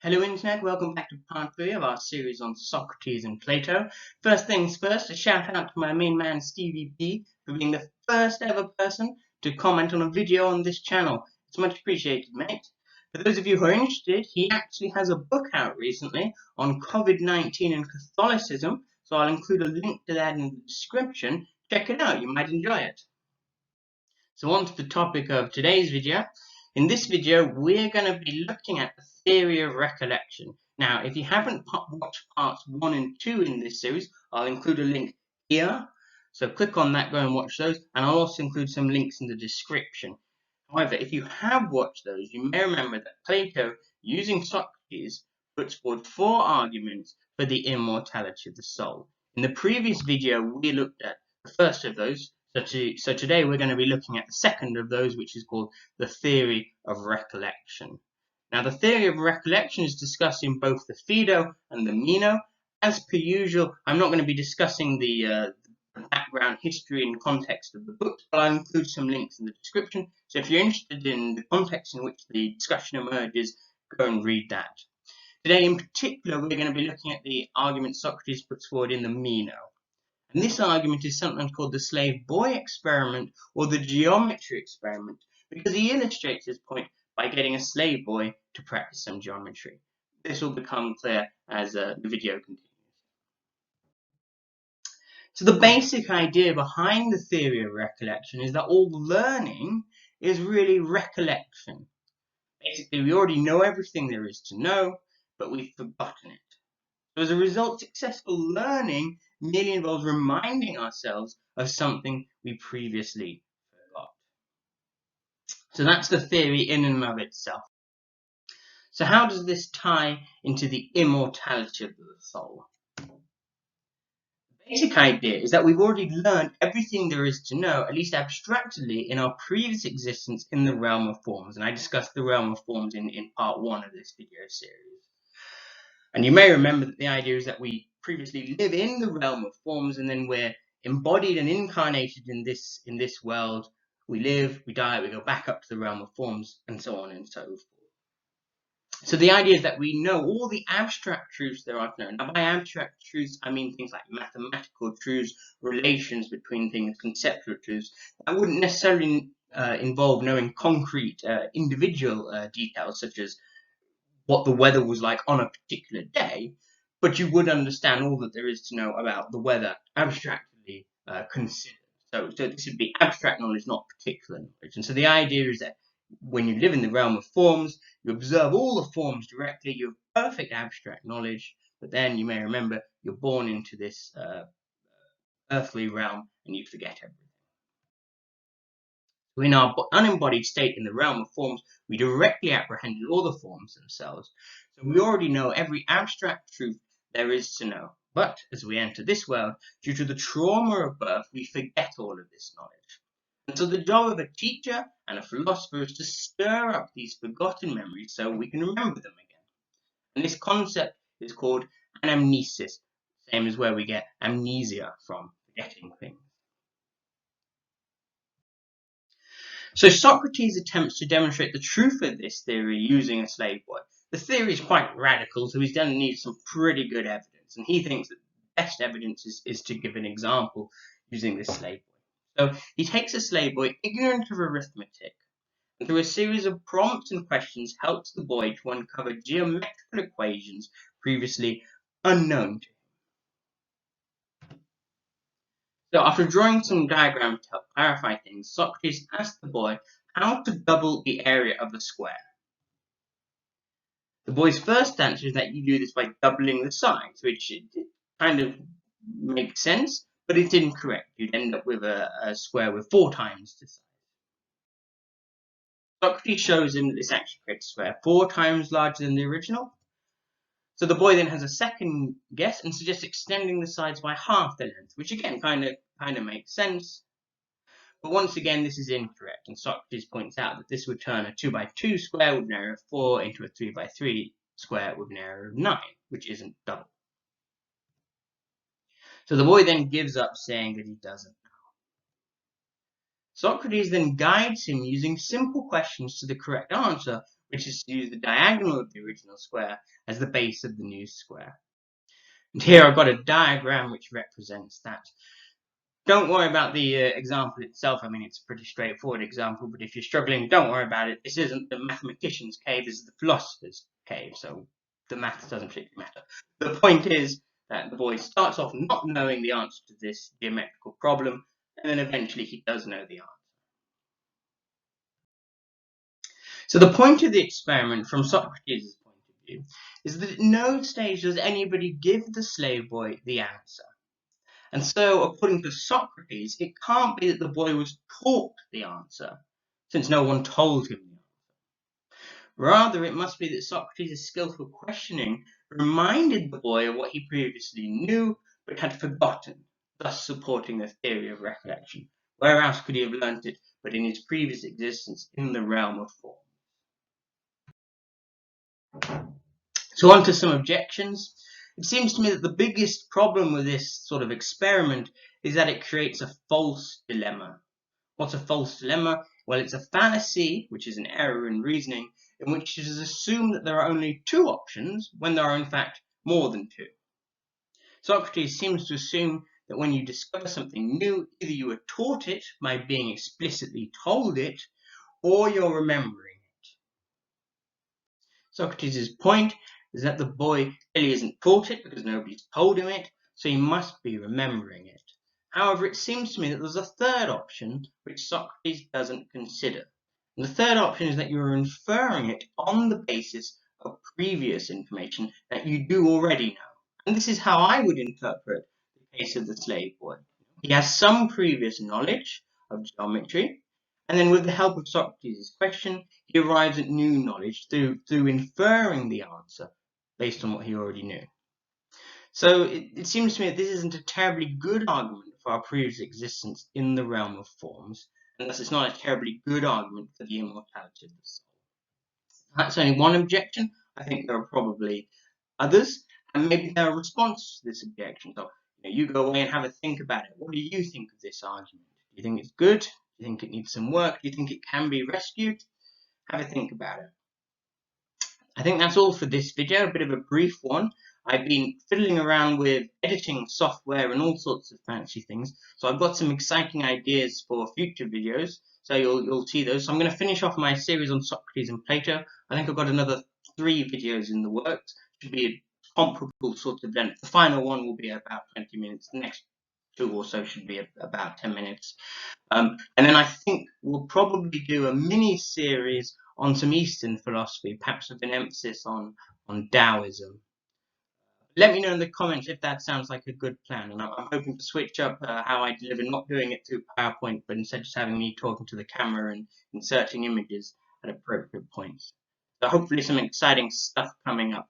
Hello Internet, welcome back to part 3 of our series on Socrates and Plato. First things first, a shout out to my main man Stevie B for being the first ever person to comment on a video on this channel. It's much appreciated, mate. For those of you who are interested, he actually has a book out recently on COVID-19 and Catholicism, so I'll include a link to that in the description. Check it out, you might enjoy it. So on to the topic of today's video. In this video, we're going to be looking at the theory of recollection. Now, if you haven't watched parts 1 and 2 in this series, I'll include a link here. So click on that, go and watch those, and I'll also include some links in the description. However, if you have watched those, you may remember that Plato, using Socrates, puts forward 4 arguments for the immortality of the soul. In the previous video, we looked at the first of those. So today we're going to be looking at the second of those, which is called the theory of recollection. Now, the theory of recollection is discussed in both the Phaedo and the Meno. As per usual, I'm not going to be discussing the background history and context of the books, but I'll include some links in the description. So if you're interested in the context in which the discussion emerges, go and read that. Today in particular, we're going to be looking at the argument Socrates puts forward in the Meno. And this argument is sometimes called the slave boy experiment or the geometry experiment, because he illustrates his point by getting a slave boy to practice some geometry. This will become clear as the video continues. So the basic idea behind the theory of recollection is that all learning is really recollection. Basically, we already know everything there is to know, but we've forgotten it. So as a result, successful learning merely involves reminding ourselves of something we previously forgot. So that's the theory in and of itself. So how does this tie into the immortality of the soul? The basic idea is that we've already learned everything there is to know, at least abstractly, in our previous existence in the realm of forms. And I discussed the realm of forms in part 1 of this video series. And you may remember that the idea is that we previously live in the realm of forms, and then we're embodied and incarnated in this world. We live, we die, we go back up to the realm of forms, and so on and so forth. So the idea is that we know all the abstract truths there are to know. Now, by abstract truths, I mean things like mathematical truths, relations between things, conceptual truths. That wouldn't necessarily involve knowing concrete individual details, such as what the weather was like on a particular day, but you would understand all that there is to know about the weather abstractly considered. So this would be abstract knowledge, not particular knowledge. And so the idea is that when you live in the realm of forms, you observe all the forms directly, you have perfect abstract knowledge, but then you may remember you're born into this earthly realm and you forget everything. In our unembodied state in the realm of forms, we directly apprehended all the forms themselves. So we already know every abstract truth there is to know. But as we enter this world, due to the trauma of birth, we forget all of this knowledge. And so the job of a teacher and a philosopher is to stir up these forgotten memories so we can remember them again. And this concept is called anamnesis, same as where we get amnesia from, forgetting things. So Socrates attempts to demonstrate the truth of this theory using a slave boy. The theory is quite radical, so he's going to need some pretty good evidence. And he thinks that the best evidence is to give an example using this slave boy. So he takes a slave boy ignorant of arithmetic, and through a series of prompts and questions helps the boy to uncover geometrical equations previously unknown to him. So after drawing some diagrams to help clarify things, Socrates asked the boy how to double the area of a square. The boy's first answer is that you do this by doubling the sides, which kind of makes sense, but it's incorrect. You'd end up with a square with 4 times the size. Socrates shows him that this actually creates a square 4 times larger than the original. So the boy then has a second guess and suggests extending the sides by half the length, which again kind of makes sense. But once again, this is incorrect, and Socrates points out that this would turn a 2 by 2 square with an area of 4 into a 3 by 3 square with an area of 9, which isn't double. So the boy then gives up, saying that he doesn't know. Socrates then guides him using simple questions to the correct answer, which is to use the diagonal of the original square as the base of the new square. And here I've got a diagram which represents that. Don't worry about the example itself. I mean, it's a pretty straightforward example, but if you're struggling, don't worry about it. This isn't the mathematician's cave, this is the philosopher's cave, so the maths doesn't particularly matter. The point is that the boy starts off not knowing the answer to this geometrical problem, and then eventually he does know the answer. So the point of the experiment, from Socrates' point of view, is that at no stage does anybody give the slave boy the answer. And so, according to Socrates, it can't be that the boy was taught the answer, since no one told him the answer. Rather, it must be that Socrates' skillful questioning reminded the boy of what he previously knew but had forgotten, thus supporting the theory of recollection. Where else could he have learnt it but in his previous existence in the realm of form? So on to some objections. It seems to me that the biggest problem with this sort of experiment is that it creates a false dilemma. What's a false dilemma? Well, it's a fallacy, which is an error in reasoning, in which it is assumed that there are only two options when there are in fact more than two. Socrates seems to assume that when you discover something new, either you were taught it by being explicitly told it, or you're remembering it. Socrates' point is that the boy clearly isn't taught it because nobody's told him it, so he must be remembering it. However, it seems to me that there's a third option which Socrates doesn't consider. And the third option is that you're inferring it on the basis of previous information that you do already know. And this is how I would interpret the case of the slave boy. He has some previous knowledge of geometry, and then with the help of Socrates' question, he arrives at new knowledge through inferring the answer based on what he already knew. So it seems to me that this isn't a terribly good argument for our previous existence in the realm of forms, and thus it's not a terribly good argument for the immortality of the soul. That's only one objection. I think there are probably others, and maybe there are responses to this objection. So you go away and have a think about it. What do you think of this argument? Do you think it's good? Do you think it needs some work? Do you think it can be rescued? Have a think about it. I think that's all for this video, a bit of a brief one. I've been fiddling around with editing software and all sorts of fancy things, so I've got some exciting ideas for future videos, so you'll see those. So I'm going to finish off my series on Socrates and Plato. I think I've got another 3 videos in the works. Should be a comparable sort of length. The final one will be about 20 minutes. The next 2 or so should be about 10 minutes. And then I think we'll probably do a mini-series on some Eastern philosophy, perhaps with an emphasis on Taoism. Let me know in the comments if that sounds like a good plan, and I'm hoping to switch up how I deliver, not doing it through PowerPoint, but instead just having me talking to the camera and inserting images at appropriate points. So hopefully some exciting stuff coming up.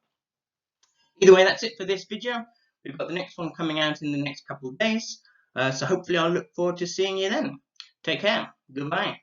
Either way, that's it for this video. We've got the next one coming out in the next couple of days, so hopefully I'll look forward to seeing you then. Take care. Goodbye.